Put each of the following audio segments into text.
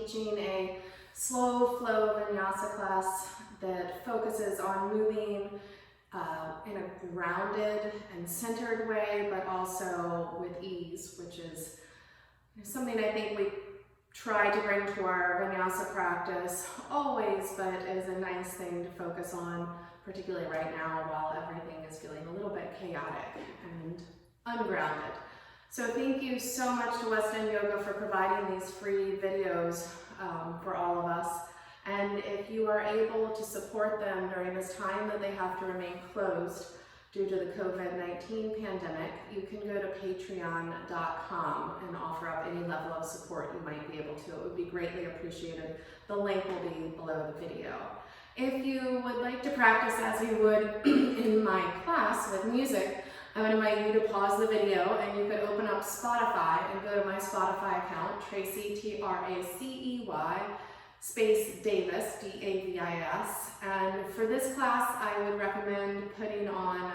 teaching a slow flow Vinyasa class that focuses on moving in a grounded and centered way, but also with ease, which is something I think we try to bring to our Vinyasa practice always, but is a nice thing to focus on, particularly right now while everything is feeling a little bit chaotic and ungrounded. So thank you so much to End Yoga for providing these free videos for all of us. And if you are able to support them during this time that they have to remain closed due to the COVID-19 pandemic, you can go to patreon.com and offer up any level of support you might be able to. It would be greatly appreciated. The link will be below the video. If you would like to practice as you would in my class with music, I would invite you to pause the video and you could open up Spotify and go to my Spotify account, Tracey, T-R-A-C-E-Y, space Davis, D-A-V-I-S. And for this class, I would recommend putting on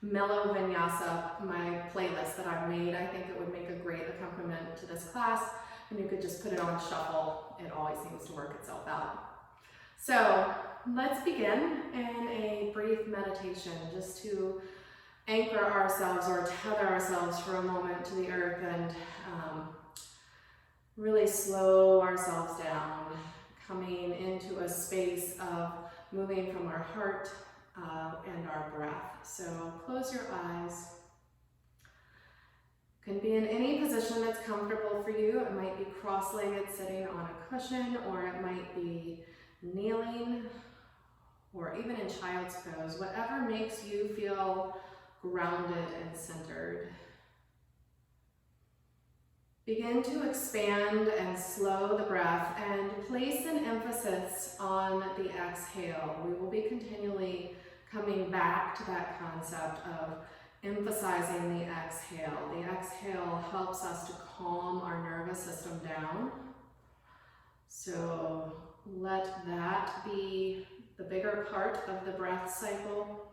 Mellow Vinyasa, my playlist that I've made. I think it would make a great accompaniment to this class, and you could just put it on shuffle. It always seems to work itself out. So let's begin in a brief meditation just to anchor ourselves or tether ourselves for a moment to the earth and really slow ourselves down, coming into a space of moving from our heart and our breath. So close your eyes. Can be in any position that's comfortable for you. It might be cross-legged sitting on a cushion, or it might be kneeling, or even in child's pose, whatever makes you feel grounded and centered. Begin to expand and slow the breath and place an emphasis on the exhale. We will be continually coming back to that concept of emphasizing the exhale. The exhale helps us to calm our nervous system down. So let that be the bigger part of the breath cycle.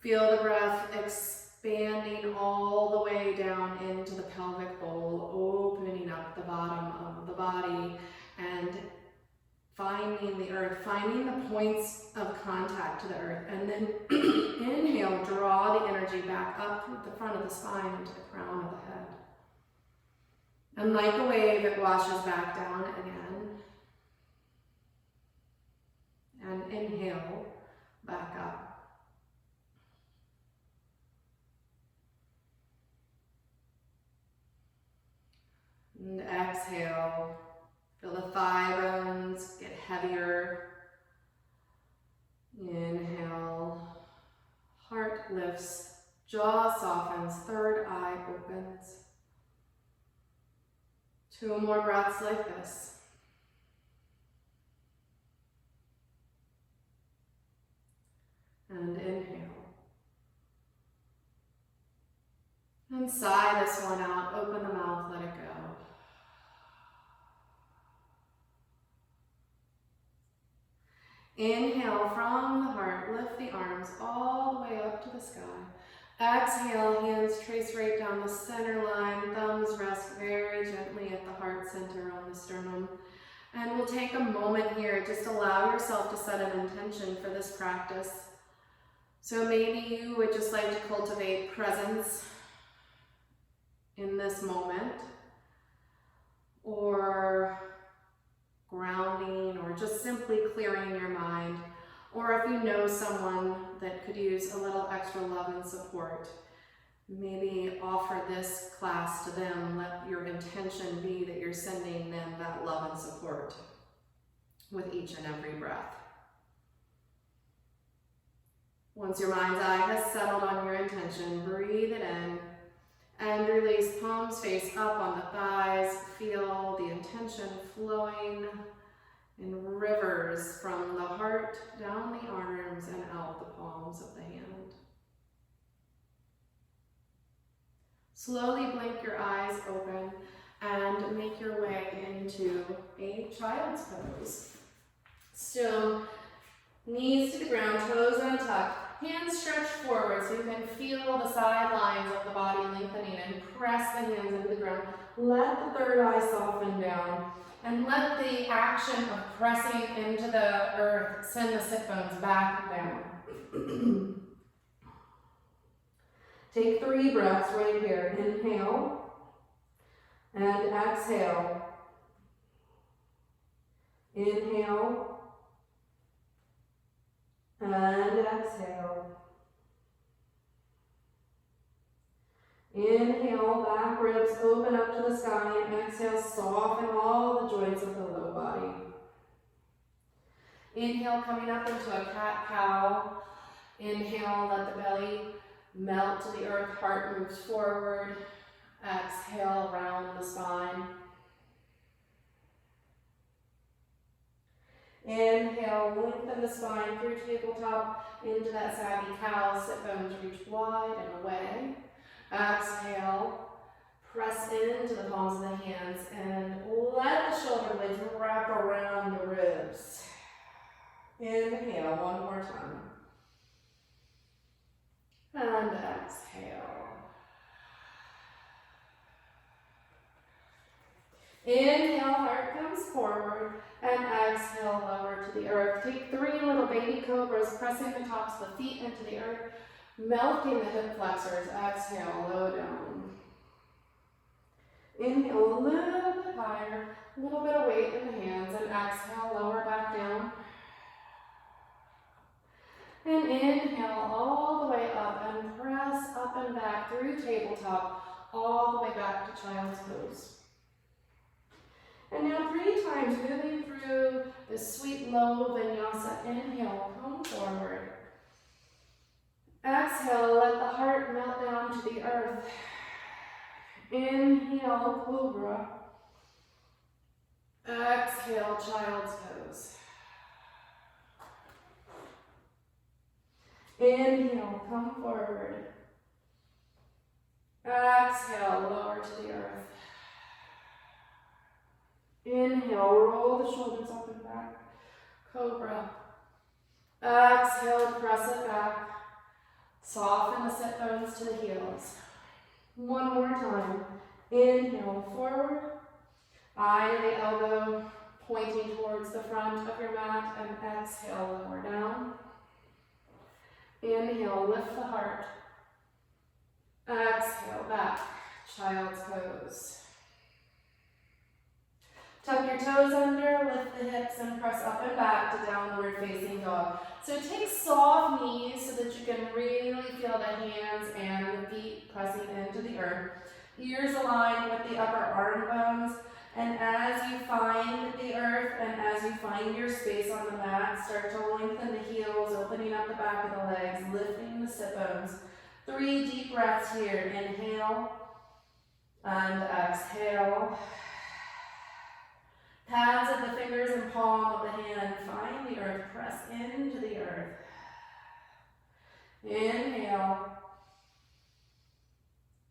Feel the breath expanding all the way down into the pelvic bowl, opening up the bottom of the body and finding the earth, finding the points of contact to the earth, and then inhale, draw the energy back up through the front of the spine into the crown of the head. And like a wave, it washes back down again. And inhale, back up. And exhale, feel the thigh bones get heavier. Inhale, heart lifts, jaw softens, third eye opens. 2 more breaths like this. And inhale. And sigh this one out, open the mouth, let it go. Inhale from the heart, lift the arms all the way up to the sky. Exhale, hands trace right down the center line, thumbs rest very gently at the heart center on the sternum. And we'll take a moment here, just allow yourself to set an intention for this practice. So maybe you would just like to cultivate presence in this moment, or grounding, or just simply clearing your mind. Or if you know someone that could use a little extra love and support, maybe offer this class to them. Let your intention be that you're sending them that love and support with each and every breath. Once your mind's eye has settled on your intention, breathe it in and release, palms face up on the thighs. Feel the intention flowing in rivers from the heart down the arms and out the palms of the hand. Slowly blink your eyes open and make your way into a child's pose. Still, knees to the ground, toes untucked, Hands stretch forward so you can feel the sidelines of the body lengthening and press the hands into the ground. Let the third eye soften down and let the action of pressing into the earth send the sit bones back down. Take 3 breaths right here. Inhale and exhale. Inhale and exhale. Inhale, back ribs open up to the sky, and exhale, soften all the joints of the low body. Inhale, coming up into a cat-cow. Inhale, let the belly melt to the earth, heart moves forward. Exhale, round the spine. Inhale, lengthen the spine through tabletop into that saggy cow. Sit bones reach wide and away. Exhale, press into the palms of the hands and let the shoulder blades wrap around the ribs. Inhale, one more time. And exhale. Inhale, heart comes forward, and exhale, lower to the earth. Take 3 little baby cobras, pressing the tops of the feet into the earth, melting the hip flexors. Exhale, low down. Inhale, a little bit higher, a little bit of weight in the hands, and exhale, lower back down. And inhale all the way up and press up and back through tabletop, all the way back to child's pose. And now 3 times, moving through this sweet low vinyasa. Inhale, come forward. Exhale, let the heart melt down to the earth. Inhale, cobra. Exhale, child's pose. Inhale, come forward. Exhale, lower to the earth. Inhale, roll the shoulders up and back. Cobra. Exhale, press it back. Soften the sit bones to the heels. One more time. Inhale, forward. Eye the elbow pointing towards the front of your mat, and exhale, lower down. Inhale, lift the heart. Exhale, back. Child's pose. Tuck your toes under, lift the hips, and press up and back to downward facing dog. So take soft knees so that you can really feel the hands and the feet pressing into the earth. Ears aligned with the upper arm bones. And as you find the earth and as you find your space on the mat, start to lengthen the heels, opening up the back of the legs, lifting the sit bones. 3 deep breaths here. Inhale and exhale. Pads of the fingers and palm of the hand find the earth, press into the earth. Inhale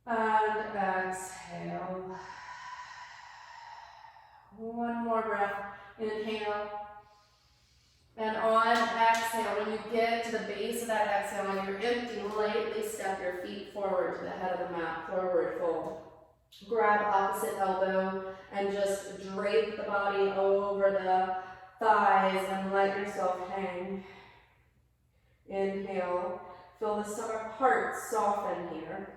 and exhale. One more breath. Inhale. And on exhale, when you get to the base of that exhale, when you're empty, lightly step your feet forward to the head of the mat, forward fold. Grab opposite elbow and just drape the body over the thighs and let yourself hang. Inhale. Feel the stomach heart soften here.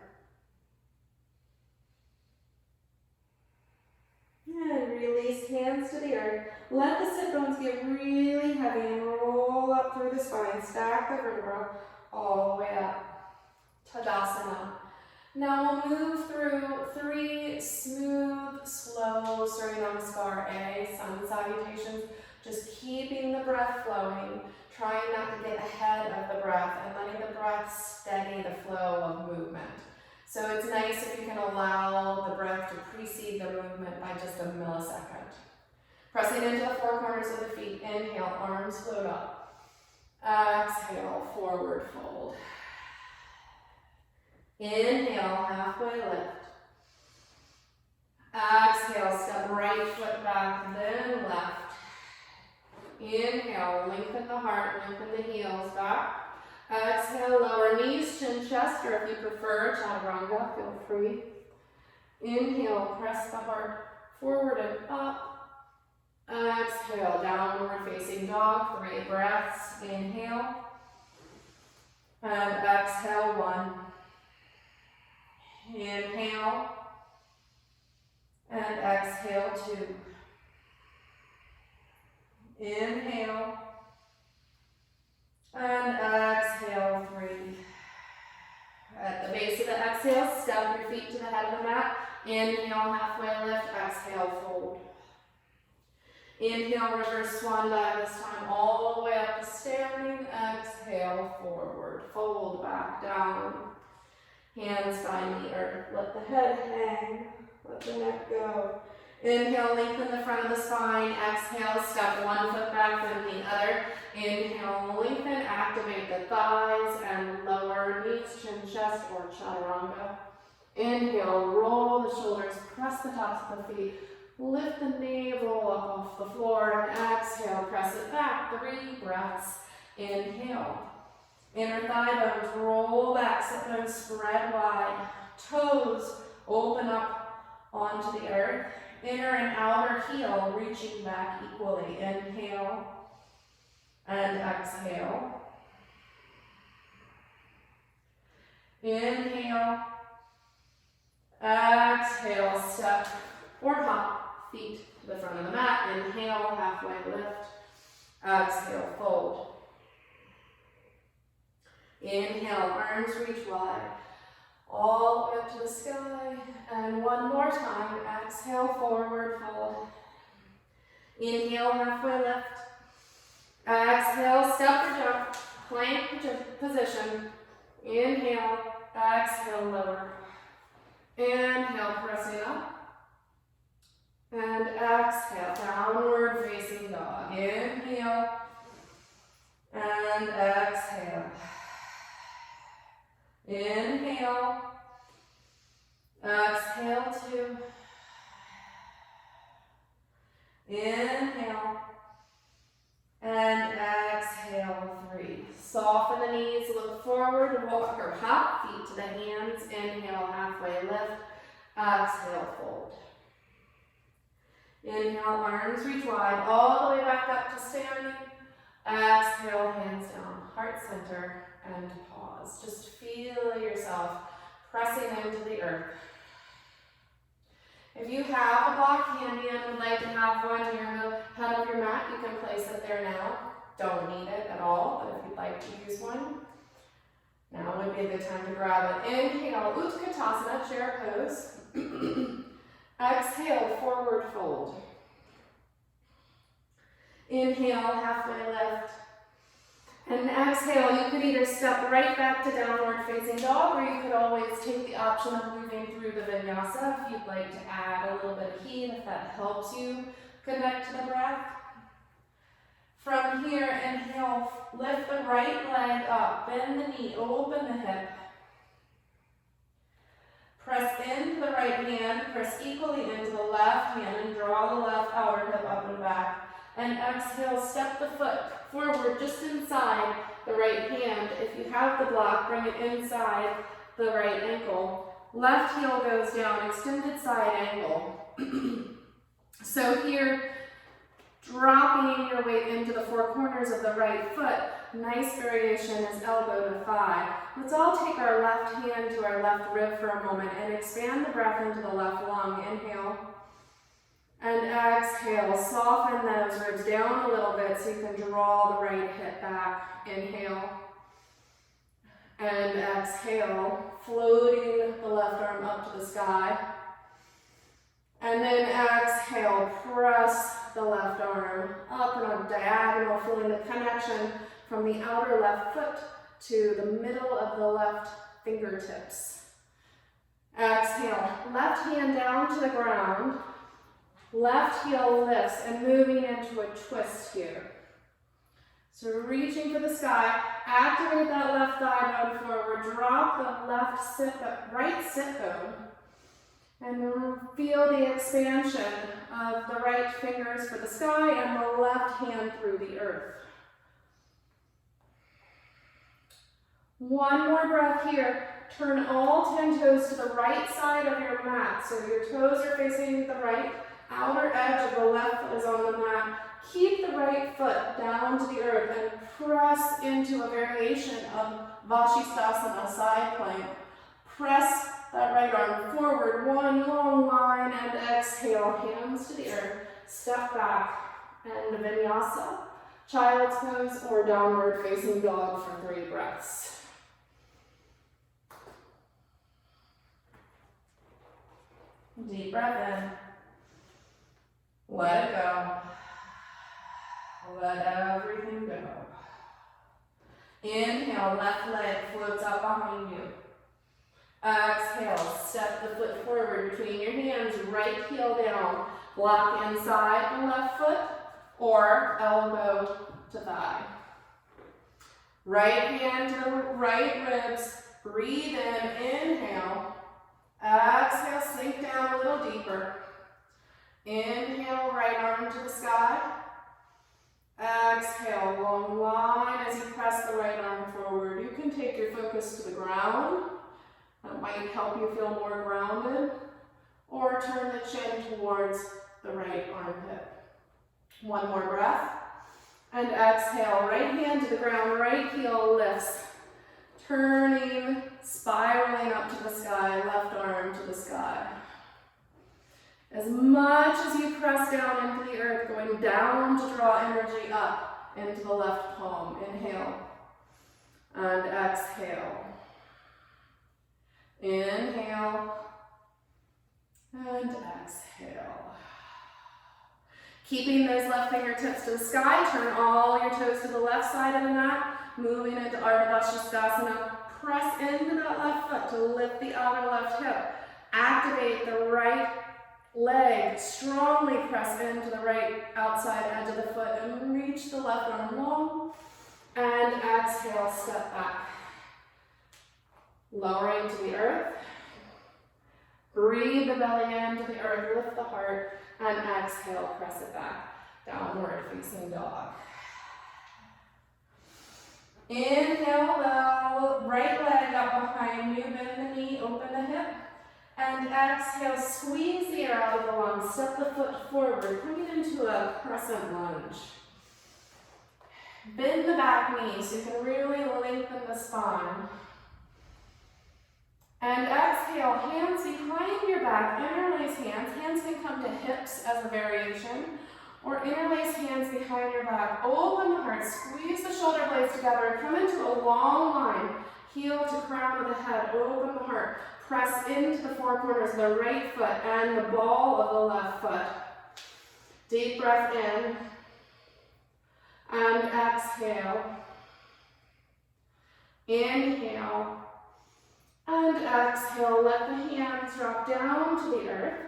And release hands to the earth. Let the sit bones get really heavy and roll up through the spine. Stack the vertebra all the way up. Tadasana. Now we'll move through 3 smooth, slow Surya Namaskar A, sun salutations. Just keeping the breath flowing, trying not to get ahead of the breath and letting the breath steady the flow of movement. So it's nice if you can allow the breath to precede the movement by just a millisecond. Pressing into the 4 corners of the feet. Inhale, arms float up. Exhale, forward fold. Inhale, halfway lift. Exhale, step right foot back, then left. Inhale, lengthen the heart, lengthen the heels back. Exhale, lower knees, chin, chest, or if you prefer, chaturanga, feel free. Inhale, press the heart forward and up. Exhale, downward facing dog, 3 breaths. Inhale. And exhale, 1. Inhale. And exhale, 2. Inhale. And exhale, 3. At the base of the exhale, step your feet to the head of the mat. Inhale, halfway lift. Exhale, fold. Inhale, reverse swan dive, this time all the way up to standing. Exhale, forward. Fold back down. Hands find the earth. Let the head hang. Let the neck go. Inhale, lengthen the front of the spine. Exhale, step 1 foot back, then the other. Inhale, lengthen, activate the thighs and lower knees, chin, chest, or chaturanga. Inhale, roll the shoulders, press the tops of the feet. Lift the navel up off the floor, and exhale, press it back, 3 breaths. Inhale. Inner thigh bones roll back, sit bones spread wide. Toes open up onto the earth. Inner and outer heel reaching back equally. Inhale and exhale. Inhale. Exhale, step or hop, feet to the front of the mat. Inhale, halfway lift. Exhale, fold. Inhale, arms reach wide. All the way up to the sky. And one more time. Exhale, forward fold. Inhale, halfway lift. Exhale, step or jump. Plank position. Inhale, exhale, lower. Inhale, pressing up. And exhale, downward facing dog. Inhale. And exhale. Inhale. Exhale, 2. Inhale. And exhale, 3. Soften the knees, look forward, walk or hop, feet to the hands. Inhale, halfway lift. Exhale, fold. Inhale, arms reach wide, all the way back up to standing. Exhale, hands down, heart center, and pause. Just feel yourself pressing into the earth. If you have a block handy and would like to have one near the head of your mat, you can place it there now. Don't need it at all, but if you'd like to use one, now would be a good time to grab it. Inhale, Utkatasana, chair pose. Exhale, forward fold. Inhale, halfway lift. And exhale, you could either step right back to downward facing dog, or you could always take the option of moving through the vinyasa if you'd like to add a little bit of heat, if that helps you connect to the breath. From here, inhale, lift the right leg up, bend the knee, open the hip. Press into the right hand, press equally into the left hand, and draw the left outer hip up and back. And exhale, step the foot forward just inside the right hand. If you have the block, bring it inside the right ankle. Left heel goes down, extended side angle. So here, dropping your weight into the 4 corners of the right foot. Nice variation is elbow to thigh. Let's all take our left hand to our left rib for a moment and expand the breath into the left lung. Inhale. And exhale, soften those ribs down a little bit so you can draw the right hip back. Inhale. And exhale, floating the left arm up to the sky. And then exhale, press the left arm up and on diagonal, feeling the connection from the outer left foot to the middle of the left fingertips. Exhale, left hand down to the ground. Left heel lifts and moving into a twist here. So reaching for the sky, activate that left thigh bone forward, drop the right sit bone, and then feel the expansion of the right fingers for the sky and the left hand through the earth. One more breath here. Turn all 10 toes to the right side of your mat. So your toes are facing the right. Outer edge of the left foot is on the mat. Keep the right foot down to the earth and press into a variation of Vashisthasana, side plank. Press that right arm forward, one long line, and exhale, hands to the earth. Step back and Vinyasa, child's pose, or downward facing dog for 3 breaths. Deep breath in. Let it go. Let everything go. Inhale, left leg floats up behind you. Exhale, step the foot forward between your hands, right heel down. Block inside the left foot or elbow to thigh. Right hand to the right ribs. Breathe in, inhale. Exhale, sink down a little deeper. Inhale, right arm to the sky. Exhale, long line as you press the right arm forward. You can take your focus to the ground. That might help you feel more grounded. Or turn the chin towards the right armpit. One more breath. And exhale, right hand to the ground, right heel lifts. Turning, spiraling up to the sky, left arm to the sky. As much as you press down into the earth, going down to draw energy up into the left palm. Inhale and exhale. Inhale and exhale. Keeping those left fingertips to the sky, turn all your toes to the left side of the mat, moving into Ardha Vashisthasana. Press into that left foot to lift the outer left hip. Activate the right leg, strongly press into the right outside edge of the foot and reach the left arm long. And exhale, step back. Lowering to the earth. Breathe the belly in to the earth, lift the heart, and exhale, press it back. Downward facing dog. Inhale, the right leg up behind you, bend the knee, open the hip. And exhale, squeeze the air out of the lungs, step the foot forward, bring it into a crescent lunge. Bend the back knee so you can really lengthen the spine. And exhale, hands behind your back, interlace hands. Hands can come to hips as a variation, or interlace hands behind your back. Open the heart, squeeze the shoulder blades together, come into a long line, heel to crown of the head, open the heart. Press into the four corners of the right foot and the ball of the left foot. Deep breath in and exhale. Inhale and exhale. Let the hands drop down to the earth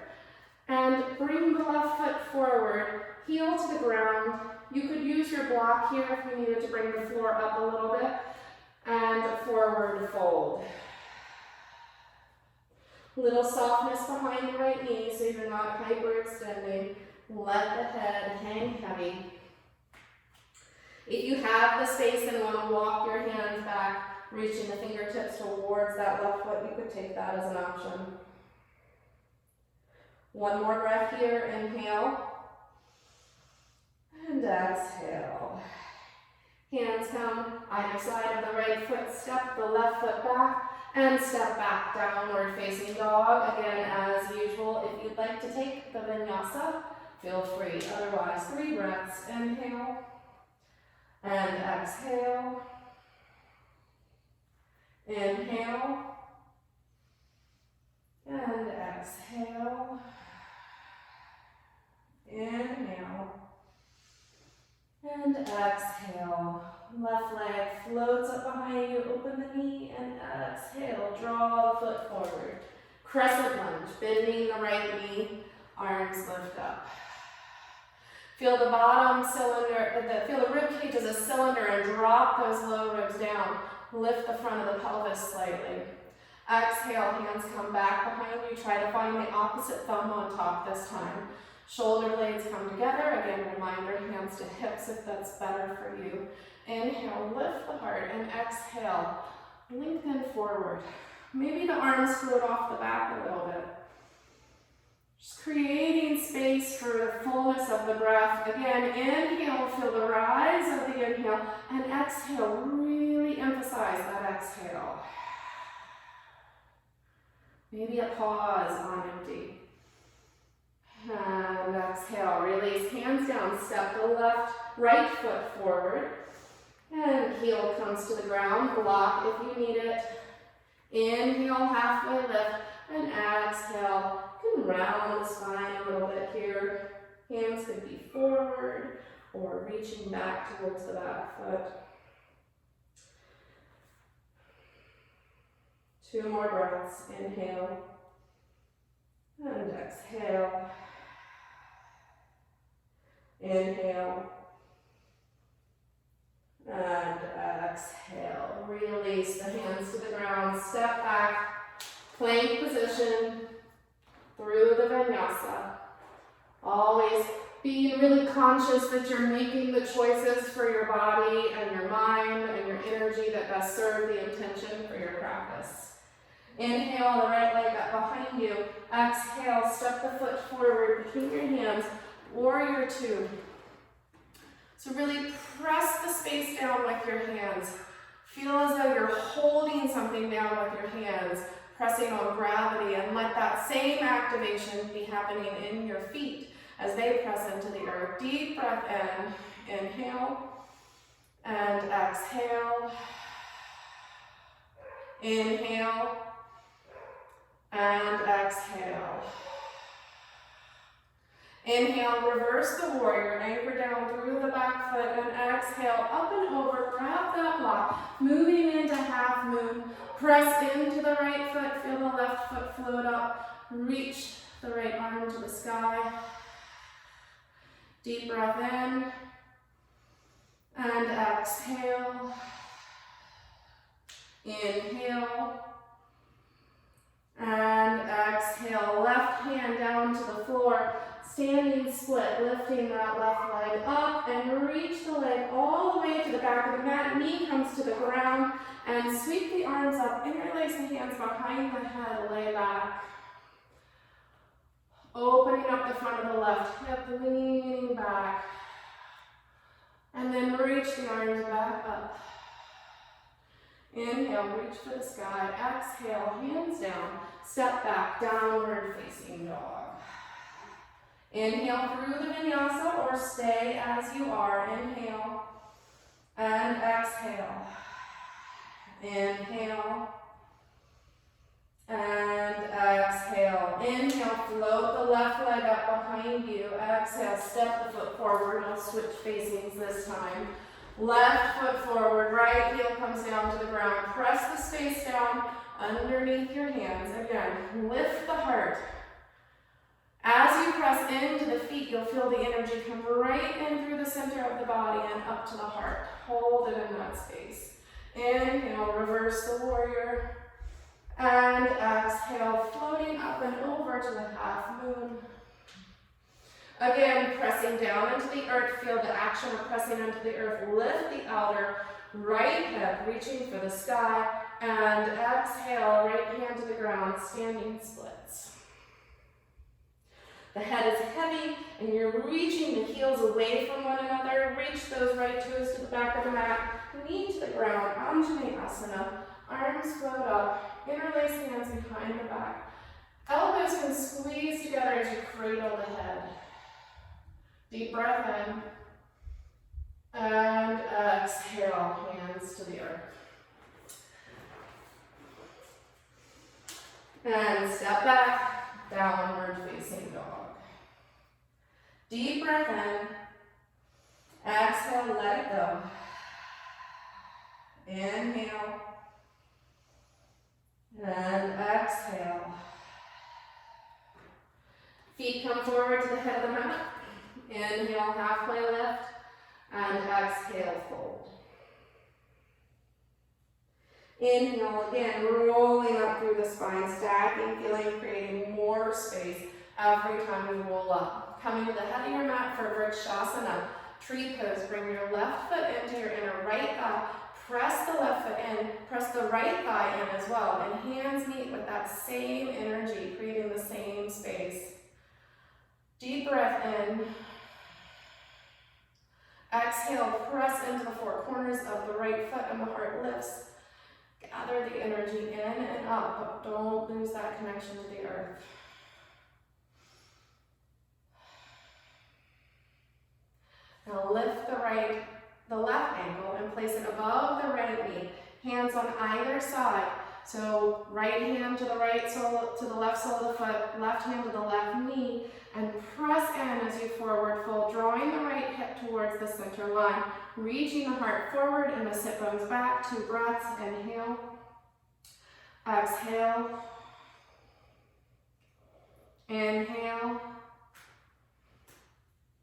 and bring the left foot forward, heel to the ground. You could use your block here if you needed to bring the floor up a little bit, and forward fold. Little softness behind the right knee so you're not hyperextending. Let the head hang heavy. If you have the space and want to walk your hands back, reaching the fingertips towards that left foot, you could take that as an option. One more breath here, inhale. And exhale. Hands come either side of the right foot, step the left foot back, and step back, downward facing dog. Again, as usual, if you'd like to take the Vinyasa, feel free. Otherwise, 3 breaths. Inhale and exhale. Inhale and exhale. Inhale and exhale. Left leg floats up behind you, open the knee, and exhale. Draw the foot forward. Crescent lunge, bending the right knee, arms lift up. Feel the bottom cylinder, feel the rib cage as a cylinder and drop those low ribs down. Lift the front of the pelvis slightly. Exhale, hands come back behind you. Try to find the opposite thumb on top this time. Shoulder blades come together. Again, reminder, hands to hips if that's better for you. Inhale, lift the heart, and exhale. Lengthen forward. Maybe the arms float off the back a little bit. Just creating space for the fullness of the breath. Again, inhale, feel the rise of the inhale, and exhale, really emphasize that exhale. Maybe a pause on empty. And exhale, release, hands down, step the right foot forward. And heel comes to the ground, block if you need it. Inhale, halfway lift, and exhale. You can round the spine a little bit here. Hands could be forward or reaching back towards the back foot. 2 more breaths. Inhale and exhale. Inhale and exhale. Release the hands to the ground. Step back, plank position through the Vinyasa. Always being really conscious that you're making the choices for your body and your mind and your energy that best serve the intention for your practice. Inhale, the right leg up behind you. Exhale, step the foot forward between your hands. Warrior 2. So really press the space down with your hands. Feel as though you're holding something down with your hands, pressing on gravity, and let that same activation be happening in your feet as they press into the earth. Deep breath in. Inhale and exhale. Inhale and exhale. Inhale, reverse the warrior, anchor down through the back foot, and exhale, up and over, grab that block, moving into half moon, press into the right foot, feel the left foot float up, reach the right arm to the sky. Deep breath in, and exhale. Inhale, and exhale, left hand down to the floor. Standing split, lifting that left leg up and reach the leg all the way to the back of the mat. Knee comes to the ground and sweep the arms up. Interlace the hands behind the head, lay back. Opening up the front of the left hip, leaning back. And then reach the arms back up. Inhale, reach for the sky. Exhale, hands down. Step back, downward facing dog. Inhale through the Vinyasa or stay as you are. Inhale and exhale. Inhale and exhale. Inhale, float the left leg up behind you. Exhale, step the foot forward. I'll switch facings this time. Left foot forward, right heel comes down to the ground. Press the space down underneath your hands. Again, lift the heart. As you press into the feet, you'll feel the energy come right in through the center of the body and up to the heart. Hold it in that space. Inhale, reverse the warrior. And exhale, floating up and over to the half moon. Again, pressing down into the earth. Feel the action of pressing into the earth. Lift the outer right hip, reaching for the sky. And exhale, right hand to the ground, standing splits. The head is heavy and you're reaching the heels away from one another. Reach those right toes to the back of the mat. Knee to the ground, Anjaneyasana. Arms float up. Interlace hands behind the back. Elbows can squeeze together as you cradle the head. Deep breath in. And exhale, hands to the earth. And step back, downward facing dog. Deep breath in. Exhale, let it go. Inhale. And exhale. Feet come forward to the head of the mat. Inhale, halfway lift. And exhale, fold. Inhale again, rolling up through the spine, stacking, feeling, creating more space every time you roll up. Coming to the head of your mat for Vrikshasana. Tree pose, bring your left foot into your inner right thigh. Press the left foot in, press the right thigh in as well, and hands meet with that same energy, creating the same space. Deep breath in. Exhale, press into the four corners of the right foot and the heart lifts. Gather the energy in and up, but don't lose that connection to the earth. Now lift the left ankle and place it above the right knee. Hands on either side. So right hand to the right sole, to the left sole of the foot, left hand to the left knee, and press in as you forward fold, drawing the right hip towards the center line, reaching the heart forward and the sit bones back. 2 breaths. Inhale, exhale, inhale,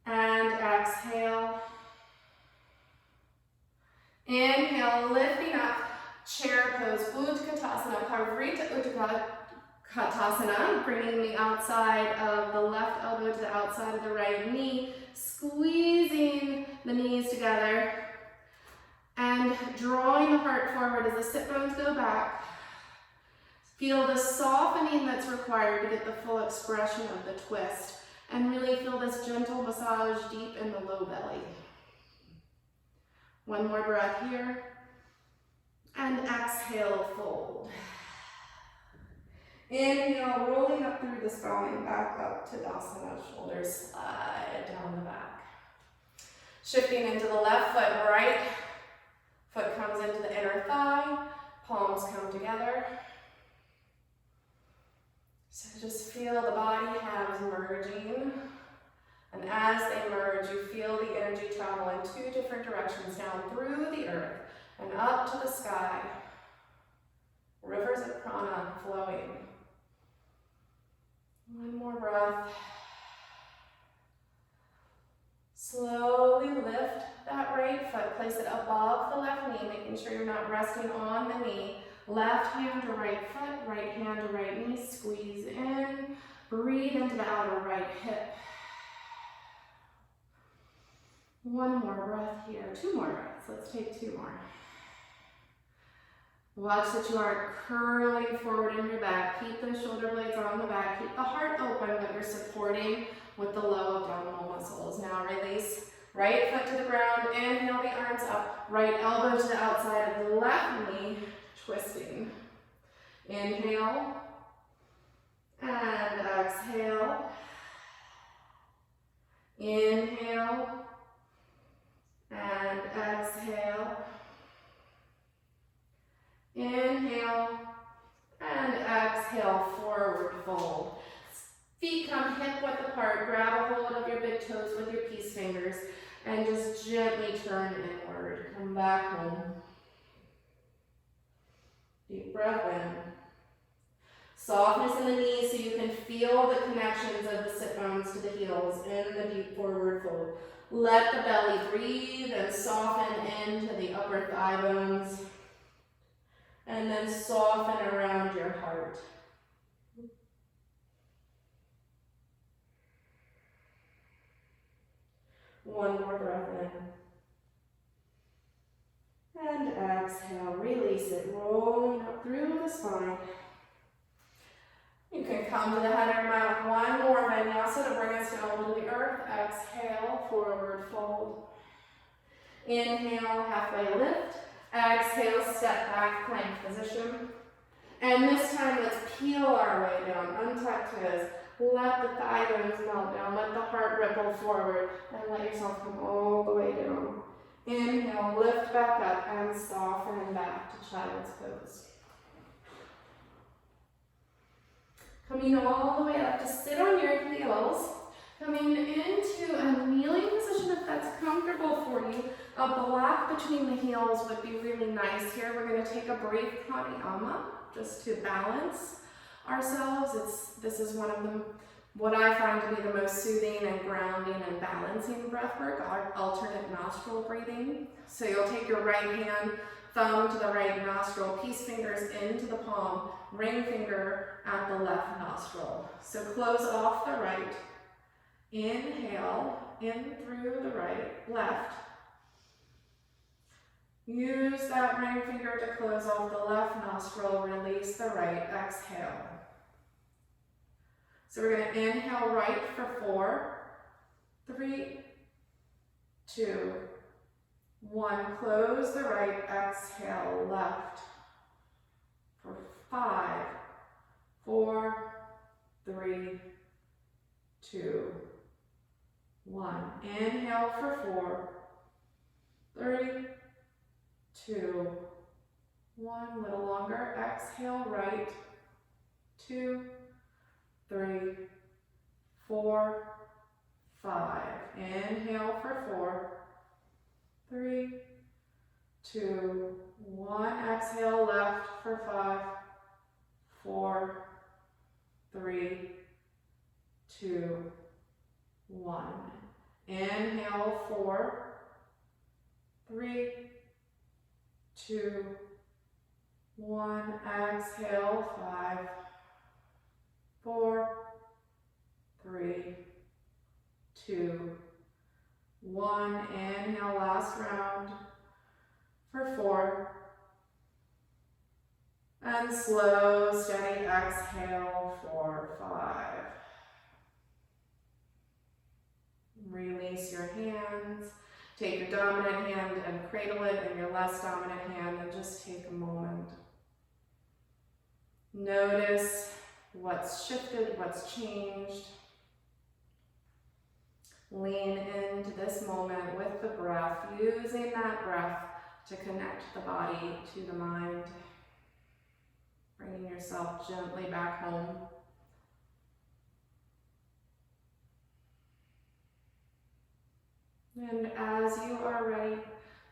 and exhale. Inhale, lifting up, chair pose, Utkatasana, Parvrita Utkatasana, bringing the outside of the left elbow to the outside of the right knee, squeezing the knees together, and drawing the heart forward as the sit bones go back. Feel the softening that's required to get the full expression of the twist, and really feel this gentle massage deep in the low belly. 1 more breath here, and exhale, fold. Inhale, rolling up through the spine, back up to Dasana, shoulders slide down the back. Shifting into the left foot, right foot comes into the inner thigh, palms come together. So just feel the body halves merging. And as they merge, you feel the energy travel in 2 different directions, down through the earth and up to the sky. Rivers of prana flowing. 1 more breath. Slowly lift that right foot, place it above the left knee, making sure you're not resting on the knee. Left hand to right foot, right hand to right knee, squeeze in. Breathe into the outer right hip. 1 more breath here, 2 more breaths, let's take 2 more. Watch that you aren't curling forward in your back. Keep those shoulder blades on the back, keep the heart open, but you're supporting with the low abdominal muscles. Now release, right foot to the ground, inhale the arms up, right elbow to the outside of the left knee, twisting. Inhale, and exhale. Inhale, and exhale. Inhale, and exhale, forward fold. Feet come hip width apart, grab a hold of your big toes with your peace fingers, and just gently turn inward. Come back home. Deep breath in. Softness in the knees so you can feel the connections of the sit bones to the heels in the deep forward fold. Let the belly breathe and soften into the upper thigh bones. And then soften around your heart. One more breath in. And exhale, release it, rolling up through the spine. You can come to the head of your mouth. 1 more Vinyasa to bring us down to the earth. Exhale, forward fold. Inhale, halfway lift. Exhale, step back, plank position. And this time, let's peel our way down. Untuck toes. Let the thigh bones melt down. Let the heart ripple forward. And let yourself come all the way down. Inhale, lift back up and soften back to child's pose. Coming all the way up to sit on your heels. Coming into a kneeling position if that's comfortable for you. A block between the heels would be really nice here. We're going to take a brief pranayama just to balance ourselves. This is one of them, what I find to be the most soothing and grounding and balancing breath work, our alternate nostril breathing. So you'll take your right hand, thumb to the right nostril, peace fingers into the palm, ring finger at the left nostril. So close off the right. Inhale, in through the right, left. Use that ring finger to close off the left nostril, release the right, exhale. So we're going to inhale right for 4, 3, 2, 1. Close the right, exhale left for 5, 4, 3, 2, 1. Inhale for 4, 3, 2, 1. A little longer. Exhale right, 2, 3, 4, 5. Inhale for 4, 3, 2, 1. Exhale left for 5, 4, 3, 2, 1. Inhale 4, 3, 2, 1. Exhale 5, 4, 3, 2, 1. Inhale last round for 4. And slow, steady exhale for 5. Release your hands. Take your dominant hand and cradle it in your less dominant hand and just take a moment. Notice what's shifted, what's changed. Lean into this moment with the breath, using that breath to connect the body to the mind. Bringing yourself gently back home. And as you are ready,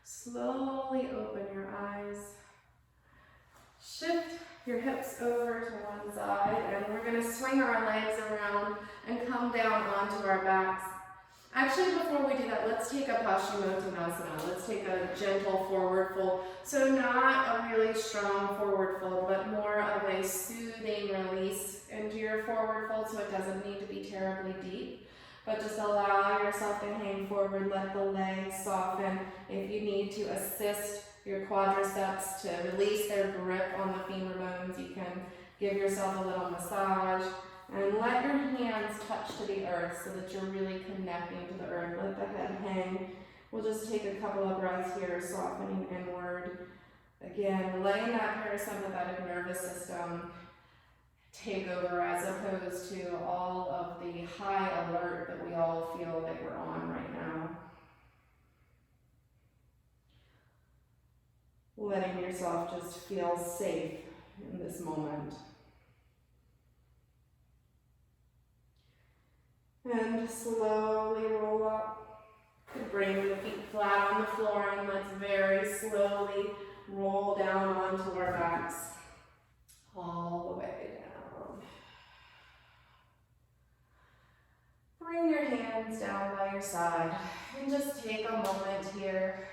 slowly open your eyes. Shift your hips over to one side, and we're going to swing our legs around and come down onto our backs. Actually, before we do that, let's take a Paschimottanasana. Let's take a gentle forward fold. So not a really strong forward fold, but more of a soothing release into your forward fold, so it doesn't need to be terribly deep. But just allow yourself to hang forward, let the legs soften. If you need to assist your quadriceps to release their grip on the femur bones, you can give yourself a little massage. And let your hands touch to the earth so that you're really connecting to the earth. Let the head hang. We'll just take a couple of breaths here, softening inward. Again, letting that parasympathetic nervous system take over as opposed to all of the high alert that we all feel that we're on right now. Letting yourself just feel safe in this moment. And slowly roll up. Bring the feet flat on the floor, and let's very slowly roll down onto our backs. All the way down. Bring your hands down by your side and just take a moment here.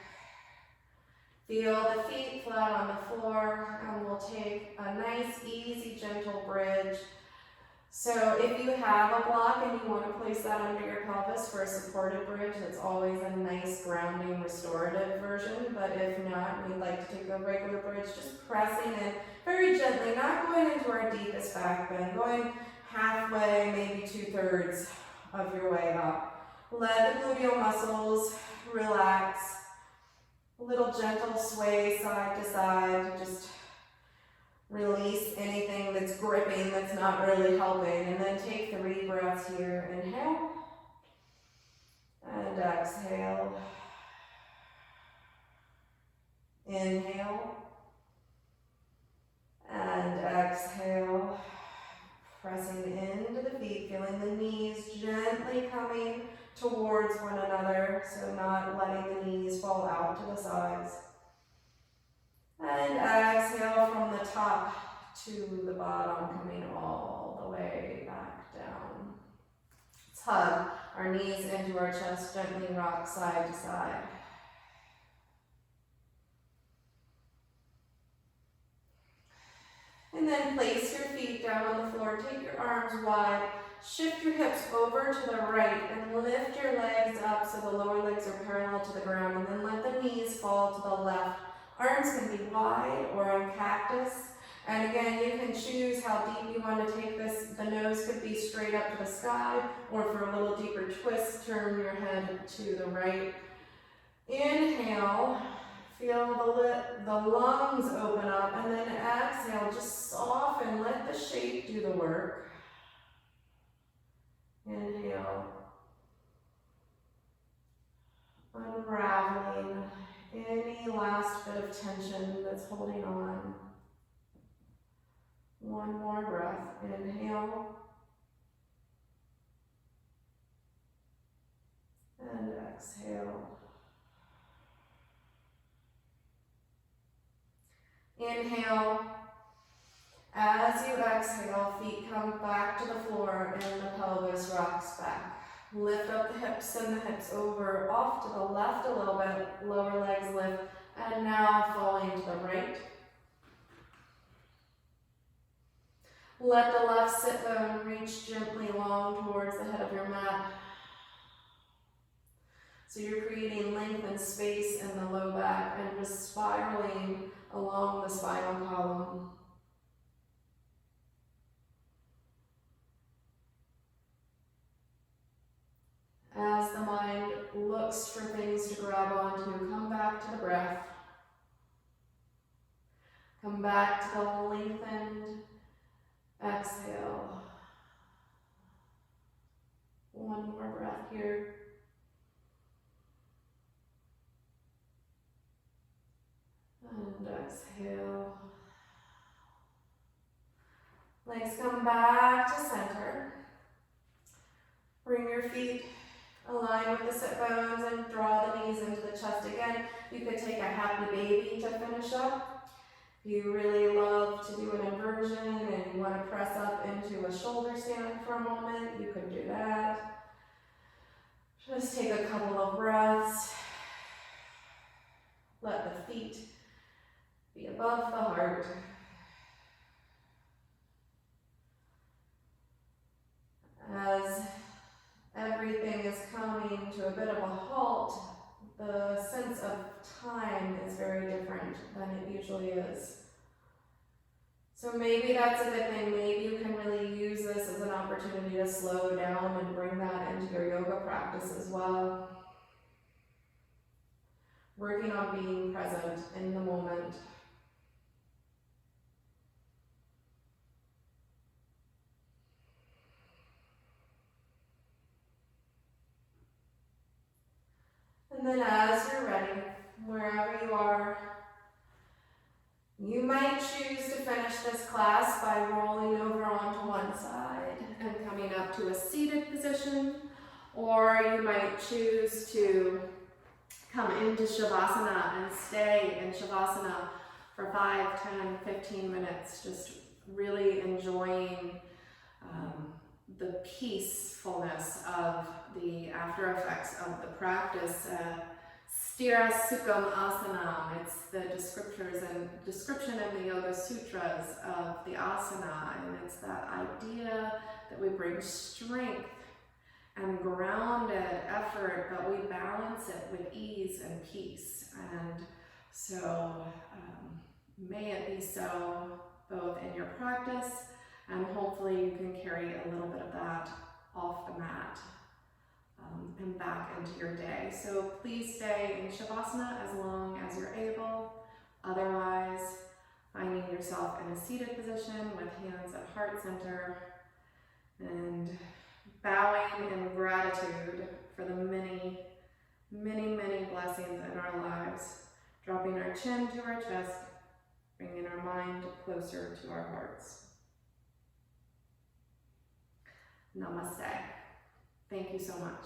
Feel the feet flat on the floor, and we'll take a nice, easy, gentle bridge. So if you have a block and you want to place that under your pelvis for a supported bridge, that's always a nice grounding restorative version. But if not, we'd like to take a regular bridge, just pressing in very gently, not going into our deepest back bend, going halfway, maybe 2/3 of your way up. Let the gluteal muscles relax. A little gentle sway side to side, just release anything that's gripping, that's not really helping. And then take 3 breaths here. Inhale. And exhale. Inhale. And exhale. Pressing into the feet, feeling the knees gently coming towards one another, so not letting the knees fall out to the sides. And exhale from the top to the bottom, coming all the way back down. Let's hug our knees into our chest, gently rock side to side. And then place your feet down on the floor, take your arms wide, shift your hips over to the right, and lift your legs up so the lower legs are parallel to the ground, and then let the knees fall to the left. Arms can be wide or in cactus. And again, you can choose how deep you want to take this. The nose could be straight up to the sky, or for a little deeper twist, turn your head to the right. Inhale, feel the lungs open up, and then exhale, just soften, let the shape do the work. Inhale, unraveling any last bit of tension that's holding on. One more breath, inhale, and exhale. Inhale. As you exhale, feet come back to the floor and the pelvis rocks back. Lift up the hips, send the hips over, off to the left a little bit, lower legs lift, and now falling to the right. Let the left sit bone reach gently long towards the head of your mat. So you're creating length and space in the low back and just spiraling along the spinal column. As the mind looks for things to grab onto, come back to the breath. Come back to the lengthened exhale. One more breath here. And exhale. Legs come back to center. Bring your feet align with the sit bones and draw the knees into the chest again. You could take a happy baby to finish up. If you really love to do an inversion and you want to press up into a shoulder stand for a moment, you could do that. Just take a couple of breaths. Let the feet be above the heart. As everything is coming to a bit of a halt, the sense of time is very different than it usually is. So maybe that's a good thing. Maybe you can really use this as an opportunity to slow down and bring that into your yoga practice as well. Working on being present in the moment. And then as you're ready, wherever you are, you might choose to finish this class by rolling over onto one side and coming up to a seated position, or you might choose to come into Shavasana and stay in Shavasana for 5, 10, 15 minutes, just really enjoying the peacefulness of the after effects of the practice. Stira Sukham Asana, it's the description in the Yoga Sutras of the asana, and it's that idea that we bring strength and grounded effort, but we balance it with ease and peace. And so may it be so both in your practice, and hopefully you can carry a little bit of that off the mat and back into your day. So please stay in Shavasana as long as you're able. Otherwise, finding yourself in a seated position with hands at heart center and bowing in gratitude for the many, many, many blessings in our lives. Dropping our chin to our chest, bringing our mind closer to our hearts. Namaste. Thank you so much.